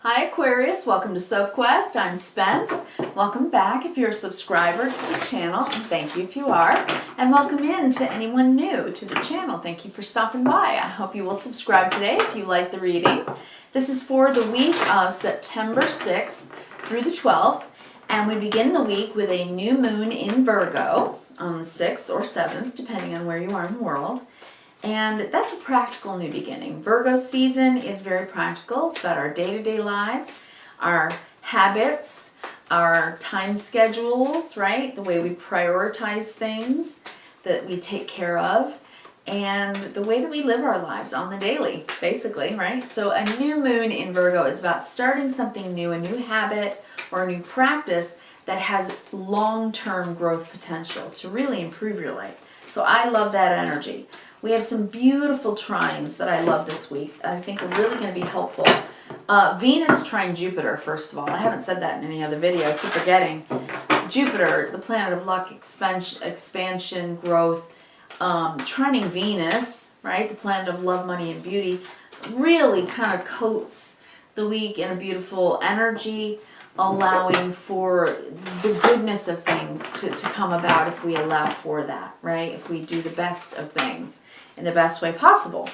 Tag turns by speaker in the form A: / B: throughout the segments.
A: Hi Aquarius, welcome to Sophquest. I'm Spence. Welcome back if you're a subscriber to the channel, and thank you if you are. And welcome in to anyone new to the channel. Thank you for stopping by. I hope you will subscribe today if you like the reading. This is for the week of September 6th through the 12th, and we begin the week with a new moon in Virgo on the 6th or 7th, depending on where you are in the world. And that's a practical new beginning. Virgo season is very practical. It's about our day-to-day lives, our habits, our time schedules, right? The way we prioritize things that we take care of, and the way that we live our lives on the daily, basically, right? So a new moon in Virgo is about starting something new, a new habit or a new practice that has long-term growth potential to really improve your life. So I love that energy. We have some beautiful trines that I love this week. I think are really going to be helpful. Venus trine Jupiter, first of all. I haven't said that in any other video. I keep forgetting. Jupiter, the planet of luck, expansion, growth. Trining Venus, right? The planet of love, money, and beauty. Really kind of coats the week in a beautiful energy, allowing for the goodness of things to come about if we allow for that, right? If we do the best of things in the best way possible.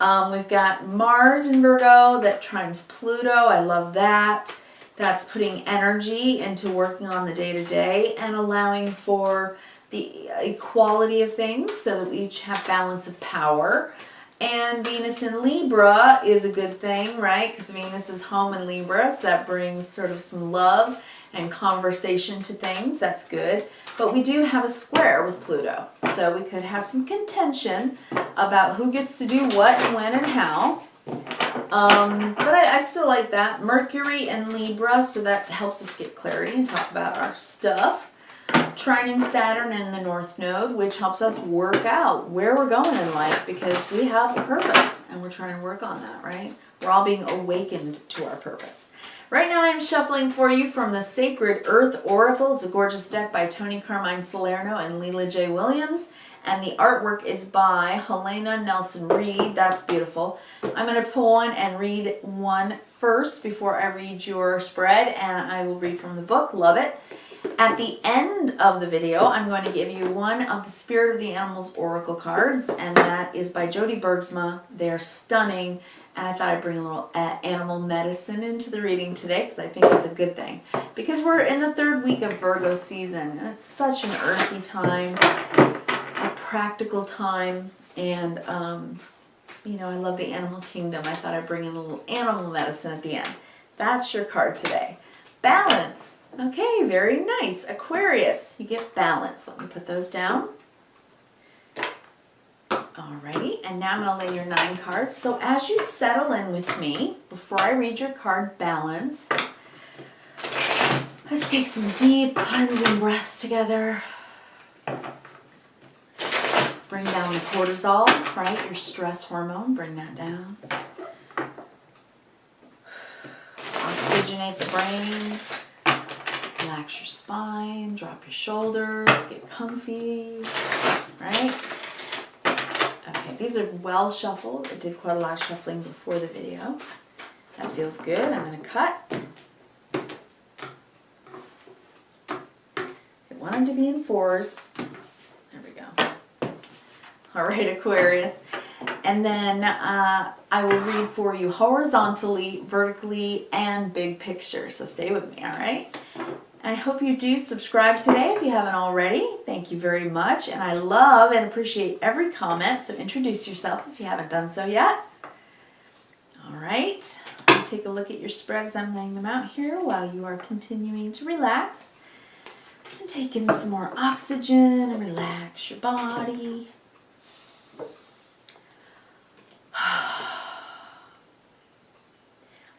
A: We've got Mars in Virgo that trines Pluto. I love that. That's putting energy into working on the day-to-day and allowing for the equality of things so that we each have balance of power. And Venus in Libra is a good thing, right? Because Venus is home in Libra, so that brings sort of some love and conversation to things. That's good. But we do have a square with Pluto, so we could have some contention about who gets to do what, when, and how. But I still like that. Mercury in Libra, so that helps us get clarity and talk about our stuff. Trining Saturn in the North Node, which helps us work out where we're going in life because we have a purpose and we're trying to work on that, right? We're all being awakened to our purpose. Right now I'm shuffling for you from the Sacred Earth Oracle. It's a gorgeous deck by Tony Carmine Salerno and Leela J. Williams. And the artwork is by Helena Nelson Reed. That's beautiful. I'm going to pull one and read one first before I read your spread. And I will read from the book. Love it. At the end of the video, I'm going to give you one of the Spirit of the Animals Oracle cards, and that is by Jody Bergsma. They're stunning, and I thought I'd bring a little animal medicine into the reading today because I think it's a good thing. Because we're in the third week of Virgo season, and it's such an earthy time, a practical time, and, you know, I love the animal kingdom. I thought I'd bring in a little animal medicine at the end. That's your card today. Balance. Okay, very nice. Aquarius, you get balance. Let me put those down. Alrighty, and now I'm going to lay your 9 cards. So as you settle in with me, before I read your card balance, let's take some deep cleansing breaths together. Bring down the cortisol, right? Your stress hormone, bring that down. Oxygenate the brain. Relax your spine, drop your shoulders, get comfy, right? Okay, these are well shuffled. I did quite a lot of shuffling before the video. That feels good. I'm going to cut. I want them to be in 4s. There we go. All right, Aquarius. And then I will read for you horizontally, vertically, and big picture. So stay with me, all right? I hope you do subscribe today if you haven't already. Thank you very much. And I love and appreciate every comment. So introduce yourself if you haven't done so yet. All right. Take a look at your spread as I'm laying them out here while you are continuing to relax. And take in some more oxygen and relax your body.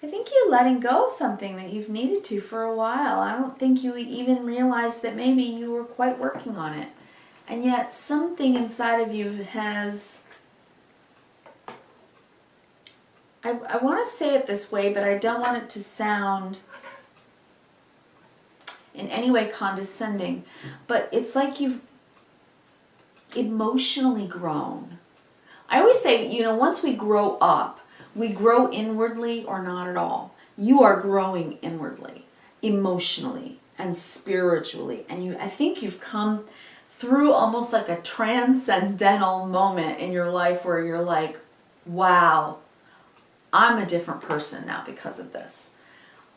A: I think you're letting go of something that you've needed to for a while. I don't think you even realized that maybe you were quite working on it. And yet something inside of you has... I want to say it this way, but I don't want it to sound in any way condescending. But it's like you've emotionally grown. I always say, you know, once we grow up, we grow inwardly or not at all. you are growing inwardly, emotionally, and spiritually. And I think you've come through almost like a transcendental moment in your life where you're like, wow, I'm a different person now because of this.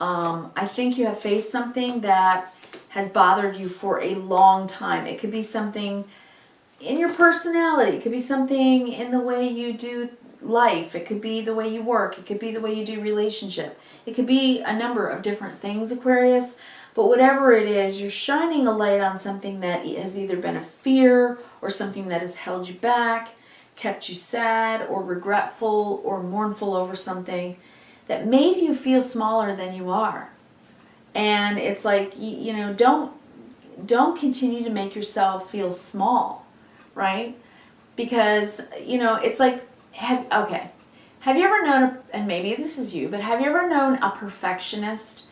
A: I think you have faced something that has bothered you for a long time. It could be something in your personality. It could be something in the way you do life. It could be the way you work. It could be the way you do relationship. It could be a number of different things, Aquarius. But whatever it is, you're shining a light on something that has either been a fear or something that has held you back, kept you sad or regretful or mournful over something that made you feel smaller than you are. And it's like, you know, don't continue to make yourself feel small, right? Because, you know, it's like, have you ever known, and maybe this is you, but have you ever known a perfectionist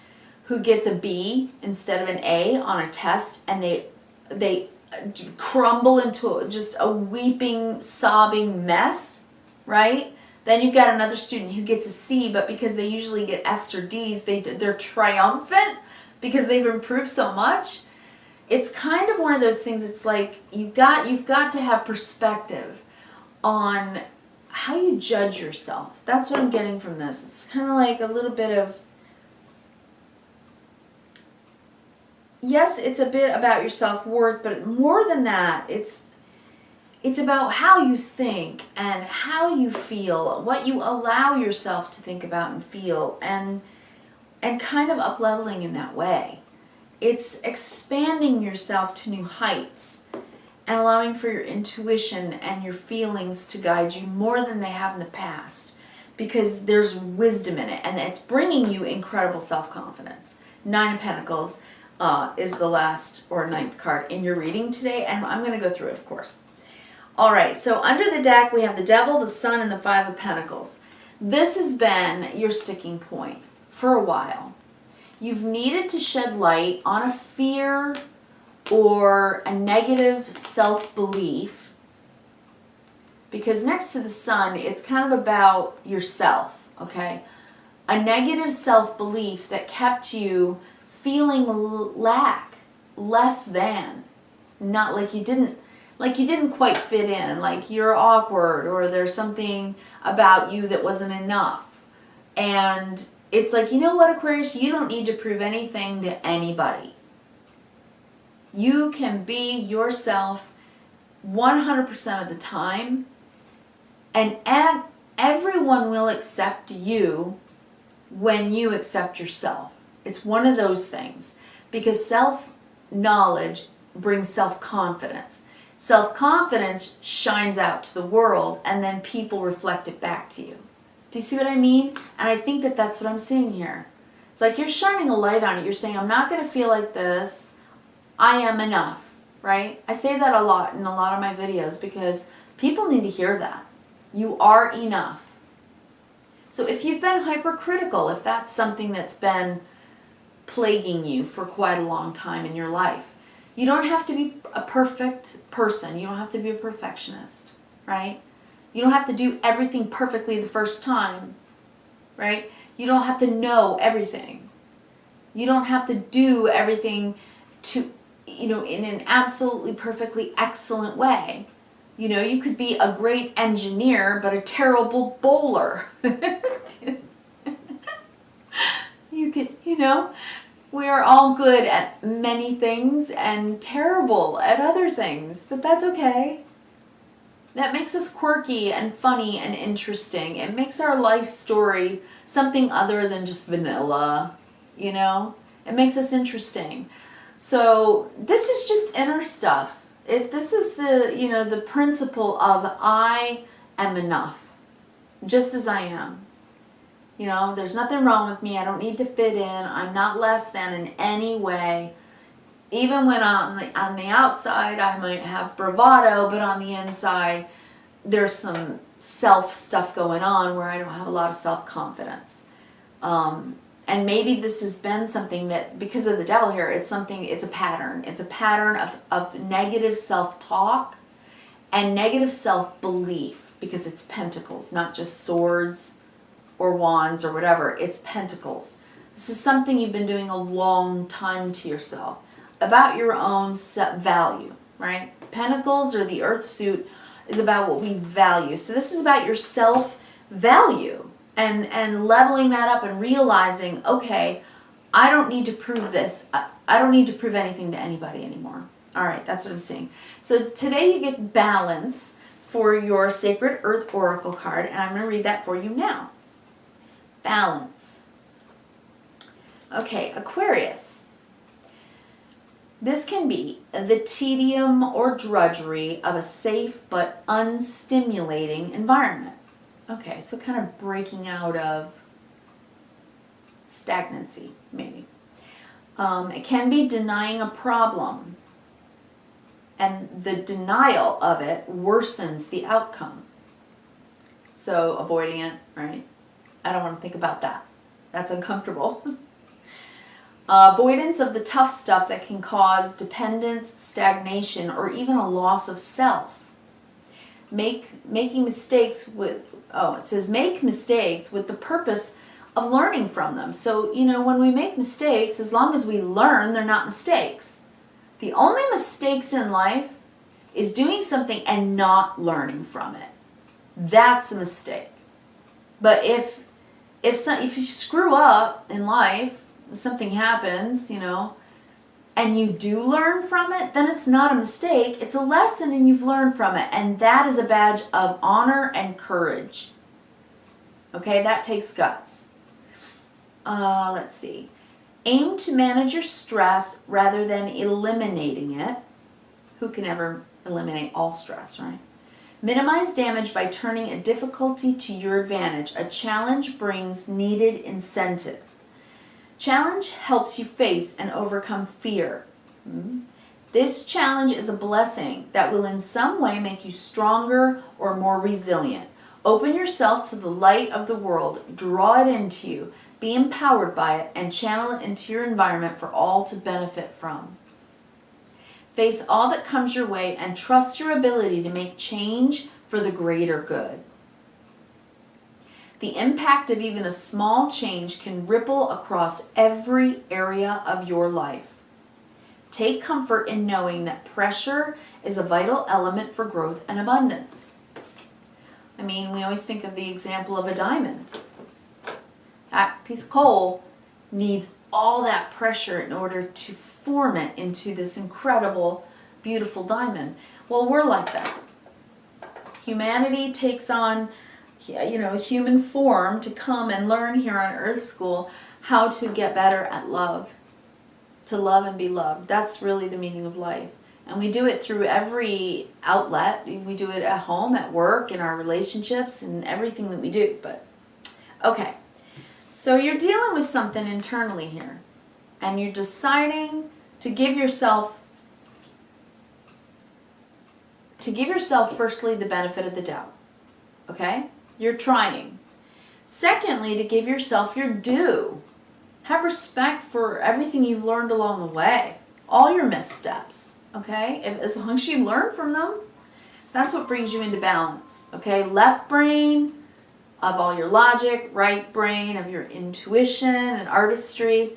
A: who gets a B instead of an A on a test, and they crumble into just a weeping, sobbing mess, right? Then you've got another student who gets a C, but because they usually get F's or D's, they're triumphant because they've improved so much. It's kind of one of those things. It's like you've got to have perspective on how you judge yourself. That's what I'm getting from this. It's kind of like a little bit of, yes, it's a bit about your self-worth, but more than that, it's about how you think and how you feel, what you allow yourself to think about and feel, and kind of up-leveling in that way. It's expanding yourself to new heights and allowing for your intuition and your feelings to guide you more than they have in the past, because there's wisdom in it, and it's bringing you incredible self-confidence. 9 of Pentacles is the last or 9th card in your reading today, and I'm going to go through it, of course. All right, so under the deck, we have the Devil, the Sun, and the 5 of Pentacles. This has been your sticking point for a while. You've needed to shed light on a fear or a negative self-belief, because next to the Sun, it's kind of about yourself, okay? A negative self-belief that kept you feeling less than, not like you didn't quite fit in, like you're awkward, or there's something about you that wasn't enough. And it's like, you know what, Aquarius, you don't need to prove anything to anybody. You can be yourself 100% of the time, and everyone will accept you when you accept yourself. It's one of those things, because self-knowledge brings self-confidence. Self-confidence shines out to the world, and then people reflect it back to you. Do you see what I mean? And I think that that's what I'm seeing here. It's like you're shining a light on it. You're saying, I'm not going to feel like this. I am enough, right? I say that a lot in a lot of my videos because people need to hear that. You are enough. So if you've been hypercritical, if that's something that's been plaguing you for quite a long time in your life, you don't have to be a perfect person. You don't have to be a perfectionist, right? You don't have to do everything perfectly the first time, right? You don't have to know everything. You don't have to do everything to, you know, in an absolutely perfectly excellent way. You know, you could be a great engineer, but a terrible bowler. You could, you know, we are all good at many things and terrible at other things, but that's okay. That makes us quirky and funny and interesting. It makes our life story something other than just vanilla, you know? It makes us interesting. So this is just inner stuff. This is the, you know, the principle of I am enough, just as I am. You know, there's nothing wrong with me. I don't need to fit in. I'm not less than in any way. Even when on the outside I might have bravado, but on the inside there's some self stuff going on where I don't have a lot of self-confidence. And maybe this has been something that, because of the Devil here, it's a pattern. It's a pattern of negative self-talk and negative self-belief, because it's pentacles, not just swords or wands or whatever. It's pentacles. This is something you've been doing a long time to yourself, about your own value, right? Pentacles, or the earth suit, is about what we value. So this is about your self-value and leveling that up and realizing, okay, I don't need to prove this. I don't need to prove anything to anybody anymore. All right, that's what I'm saying. So today you get balance for your Sacred Earth Oracle card, and I'm going to read that for you now. Balance. Okay, Aquarius. This can be the tedium or drudgery of a safe but unstimulating environment. Okay, so kind of breaking out of stagnancy, maybe. It can be denying a problem, and the denial of it worsens the outcome. So avoiding it, right? I don't want to think about that. That's uncomfortable. Avoidance of the tough stuff that can cause dependence, stagnation, or even a loss of self. Making mistakes with, it says make mistakes with the purpose of learning from them. So, when we make mistakes, as long as we learn, they're not mistakes. The only mistakes in life is doing something and not learning from it. That's a mistake. But if you screw up in life, something happens, and you do learn from it, then it's not a mistake. It's a lesson and you've learned from it. And that is a badge of honor and courage. Okay, that takes guts. Let's see. Aim to manage your stress rather than eliminating it. Who can ever eliminate all stress, right? Minimize damage by turning a difficulty to your advantage. A challenge brings needed incentive. Challenge helps you face and overcome fear. This challenge is a blessing that will in some way make you stronger or more resilient. Open yourself to the light of the world. Draw it into you. Be empowered by it and channel it into your environment for all to benefit from. Face all that comes your way and trust your ability to make change for the greater good. The impact of even a small change can ripple across every area of your life. Take comfort in knowing that pressure is a vital element for growth and abundance. We always think of the example of a diamond. That piece of coal needs all that pressure in order to form it into this incredible, beautiful diamond. Well, we're like that. Humanity takes on, human form to come and learn here on Earth School how to get better at love. To love and be loved. That's really the meaning of life. And we do it through every outlet. We do it at home, at work, in our relationships, and everything that we do. But, okay. So you're dealing with something internally here, and you're deciding to give yourself firstly the benefit of the doubt. Okay? You're trying. Secondly, to give yourself your due. Have respect for everything you've learned along the way, all your missteps. Okay? As long as you learn from them, that's what brings you into balance. Okay? Left brain of all your logic, right brain of your intuition and artistry.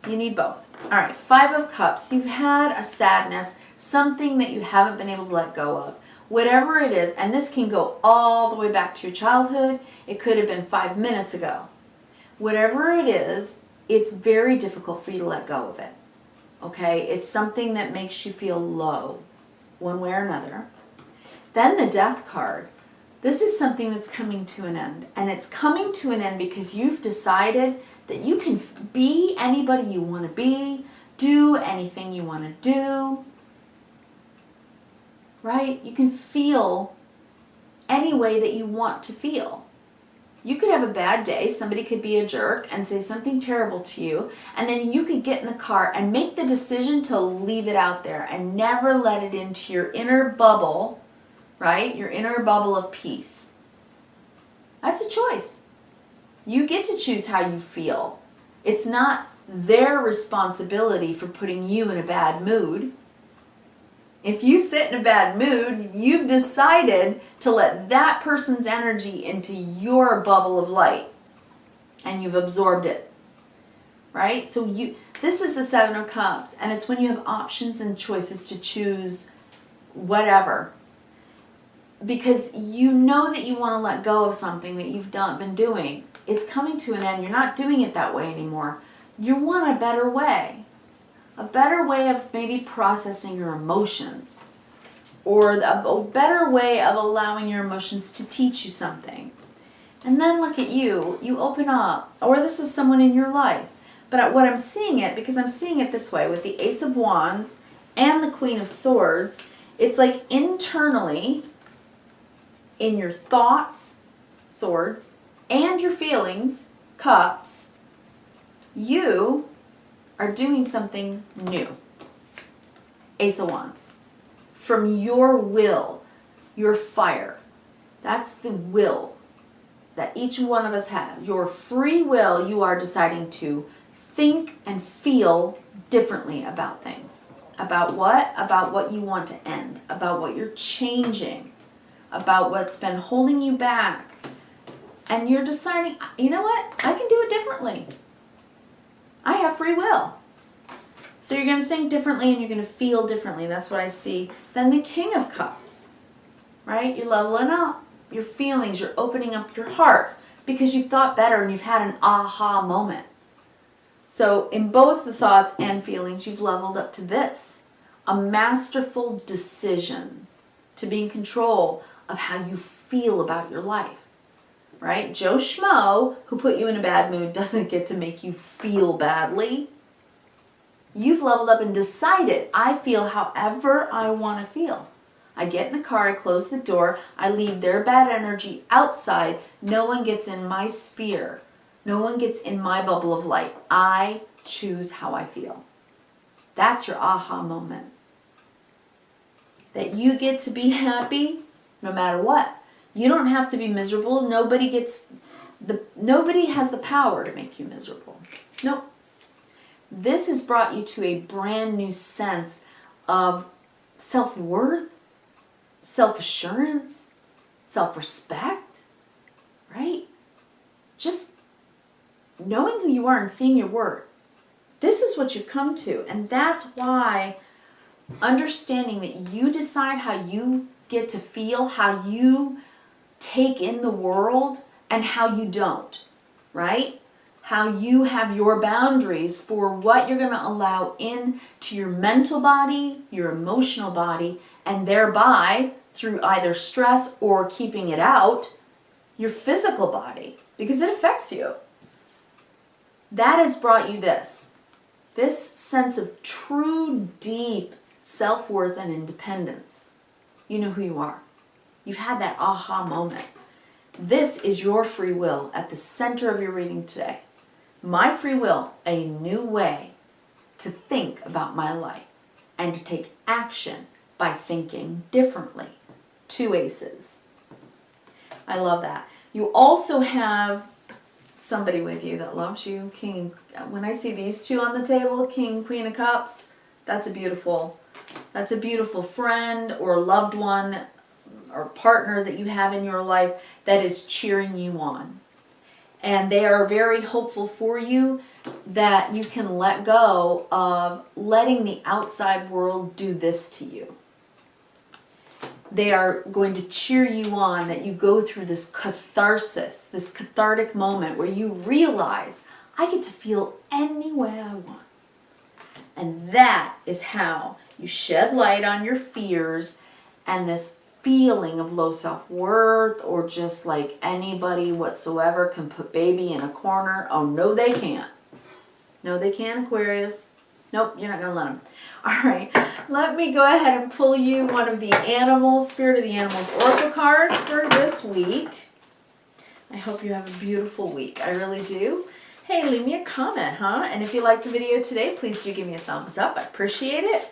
A: You need both. All right, 5 of Cups. You've had a sadness, something that you haven't been able to let go of. Whatever it is, and this can go all the way back to your childhood. It could have been 5 minutes ago. Whatever it is, it's very difficult for you to let go of it. Okay? It's something that makes you feel low, one way or another. Then the Death card. This is something that's coming to an end. And it's coming to an end because you've decided that you can be anybody you want to be, do anything you want to do, right? You can feel any way that you want to feel. You could have a bad day. Somebody could be a jerk and say something terrible to you. And then you could get in the car and make the decision to leave it out there and never let it into your inner bubble, right? Your inner bubble of peace. That's a choice. You get to choose how you feel. It's not their responsibility for putting you in a bad mood. If you sit in a bad mood, you've decided to let that person's energy into your bubble of light. And you've absorbed it. right? So this is the Seven of Cups, and it's when you have options and choices to choose whatever. Because you know that you want to let go of something that you've been doing. It's coming to an end. You're not doing it that way anymore. You want a better way. A better way of maybe processing your emotions. Or a better way of allowing your emotions to teach you something. And then look at you. You open up. Or this is someone in your life. But what I'm seeing it, because I'm seeing it this way, with the Ace of Wands and the Queen of Swords, it's like internally, in your thoughts, swords, and your feelings, cups, you are doing something new. Ace of Wands. From your will, your fire. That's the will that each one of us have. Your free will, you are deciding to think and feel differently about things. About what? About what you want to end. About what you're changing. About what's been holding you back. And you're deciding, you know what? I can do it differently. I have free will. So you're going to think differently and you're going to feel differently. That's what I see. Then the King of Cups, right? You're leveling up your feelings. You're opening up your heart because you've thought better and you've had an aha moment. So in both the thoughts and feelings, you've leveled up to this. A masterful decision to be in control of how you feel about your life. Right? Joe Schmo, who put you in a bad mood, doesn't get to make you feel badly. You've leveled up and decided, I feel however I want to feel. I get in the car, I close the door, I leave their bad energy outside. No one gets in my sphere. No one gets in my bubble of light. I choose how I feel. That's your aha moment. That you get to be happy no matter what. You don't have to be miserable. Nobody has the power to make you miserable. Nope. This has brought you to a brand new sense of self-worth, self-assurance, self-respect, right? Just knowing who you are and seeing your worth. This is what you've come to. And that's why understanding that you decide how you get to feel, how you take in the world, and how you don't, right? How you have your boundaries for what you're going to allow into your mental body, your emotional body, and thereby, through either stress or keeping it out, your physical body, because it affects you. That has brought you this sense of true, deep self-worth and independence. You know who you are. You've had that aha moment. This is your free will at the center of your reading today. My free will, a new way to think about my life and to take action by thinking differently. 2 aces. I love that. You also have somebody with you that loves you. When I see these 2 on the table, King and Queen of Cups, that's a beautiful friend or loved one or partner that you have in your life that is cheering you on. And they are very hopeful for you that you can let go of letting the outside world do this to you. They are going to cheer you on that you go through this catharsis, this cathartic moment where you realize, I get to feel any way I want. And that is how you shed light on your fears and this feeling of low self-worth, or just like anybody whatsoever can put baby in a corner. Oh, no, they can't. No, they can't, Aquarius. Nope, you're not going to let them. All right, let me go ahead and pull you one of the animals, Spirit of the Animals Oracle cards for this week. I hope you have a beautiful week. I really do. Hey, leave me a comment, huh? And if you liked the video today, please do give me a thumbs up. I appreciate it.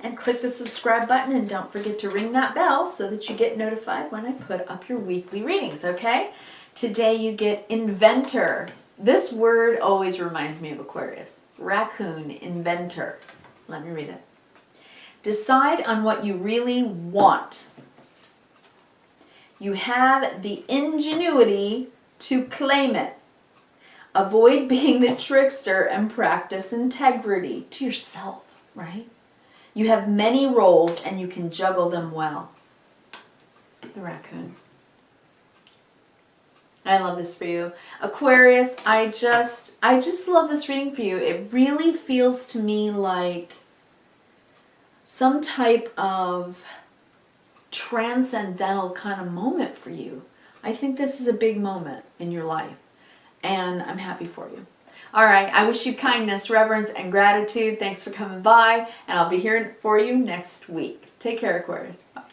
A: And click the subscribe button, and don't forget to ring that bell so that you get notified when I put up your weekly readings, okay? Today you get inventor. This word always reminds me of Aquarius. Raccoon, inventor. Let me read it. Decide on what you really want. You have the ingenuity to claim it. Avoid being the trickster and practice integrity to yourself, right? You have many roles and you can juggle them well. The raccoon. I love this for you. Aquarius, I just love this reading for you. It really feels to me like some type of transcendental kind of moment for you. I think this is a big moment in your life, and I'm happy for you. All right, I wish you kindness, reverence, and gratitude. Thanks for coming by, and I'll be here for you next week. Take care, Aquarius. Bye.